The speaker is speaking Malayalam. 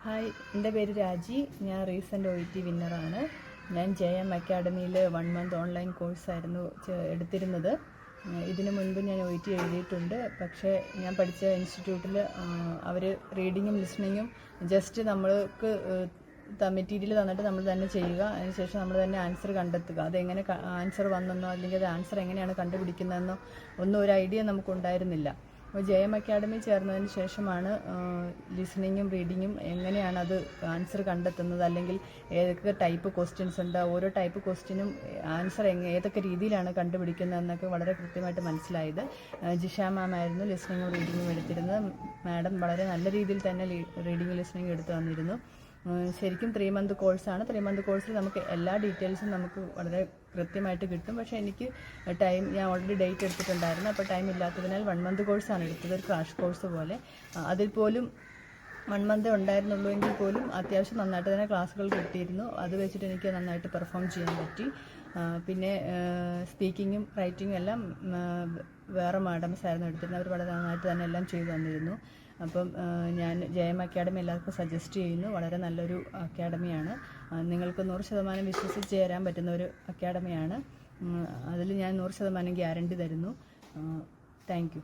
ഹായ്, എൻ്റെ പേര് രാജി. ഞാൻ റീസെൻ്റ് OET വിന്നറാണ്. ഞാൻ JM അക്കാഡമിയിൽ 1 മന്ത് ഓൺലൈൻ കോഴ്സായിരുന്നു എടുത്തിരുന്നത്. ഇതിനു മുൻപ് ഞാൻ OET എഴുതിയിട്ടുണ്ട്. പക്ഷേ ഞാൻ പഠിച്ച ഇൻസ്റ്റിറ്റ്യൂട്ടിൽ അവർ റീഡിങ്ങും ലിസണിങ്ങും ജസ്റ്റ് നമ്മൾക്ക് മെറ്റീരിയൽ തന്നിട്ട് നമ്മൾ തന്നെ ചെയ്യുക, അതിനുശേഷം നമ്മൾ തന്നെ ആൻസർ കണ്ടെത്തുക. അതെങ്ങനെ ആൻസർ വന്നെന്നോ അല്ലെങ്കിൽ അത് ആൻസർ എങ്ങനെയാണ് കണ്ടുപിടിക്കുന്നതെന്നോ ഒന്നും ഒരു ഐഡിയ നമുക്കുണ്ടായിരുന്നില്ല. അപ്പോൾ JM അക്കാഡമി ചേർന്നതിന് ശേഷമാണ് ലിസണിങ്ങും റീഡിങ്ങും എങ്ങനെയാണ് അത് ആൻസർ കണ്ടെത്തുന്നത്, അല്ലെങ്കിൽ ഏതൊക്കെ ടൈപ്പ് ക്വസ്റ്റ്യൻസ് ഉണ്ട്, ഓരോ ടൈപ്പ് ക്വസ്റ്റ്യനും ആൻസർ ഏതൊക്കെ രീതിയിലാണ് കണ്ടുപിടിക്കുന്നതെന്നൊക്കെ വളരെ കൃത്യമായിട്ട് മനസ്സിലായത്. ജിഷ മാം ആയിരുന്നു ലിസണിങ്ങും റീഡിങ്ങും എടുത്തിരുന്നത്. മാഡം വളരെ നല്ല രീതിയിൽ തന്നെ റീഡിങ്ങും ലിസണിങ്ങും എടുത്തു തന്നിരുന്നു. ശരിക്കും 3 മന്ത് കോഴ്സാണ്. 3 മന്ത് കോഴ്സിൽ നമുക്ക് എല്ലാ ഡീറ്റെയിൽസും നമുക്ക് വളരെ കൃത്യമായിട്ട് കിട്ടും. പക്ഷേ എനിക്ക് ഞാൻ ഓൾറെഡി ഡേറ്റ് എടുത്തിട്ടുണ്ടായിരുന്നു. അപ്പോൾ ടൈം ഇല്ലാത്തതിനാൽ 1 മന്ത് കോഴ്സാണ് എടുത്തത്, ഒരു ക്രാഷ് കോഴ്സ് പോലെ. അതിൽ പോലും 1 മന്തേ ഉണ്ടായിരുന്നുള്ളൂ എങ്കിൽ പോലും അത്യാവശ്യം നന്നായിട്ട് തന്നെ ക്ലാസ്സുകൾ കിട്ടിയിരുന്നു. അത് വെച്ചിട്ട് എനിക്ക് നന്നായിട്ട് പെർഫോം ചെയ്യാൻ പറ്റി. പിന്നെ സ്പീക്കിങ്ങും റൈറ്റിങ്ങും എല്ലാം വേറെ മാഡംസ് ആയിരുന്നു എടുത്തിരുന്നത്. അവർ വളരെ നന്നായിട്ട് തന്നെ എല്ലാം ചെയ്തു തന്നിരുന്നു. അപ്പം ഞാൻ JM അക്കാഡമി എല്ലാവർക്കും സജസ്റ്റ് ചെയ്യുന്നു. വളരെ നല്ലൊരു അക്കാഡമിയാണ്. നിങ്ങൾക്ക് 100% വിശ്വസിച്ച് ചേരാൻ പറ്റുന്ന ഒരു അക്കാഡമിയാണ്. അതിൽ ഞാൻ 100% ഗ്യാരണ്ടി തരുന്നു. Thank you.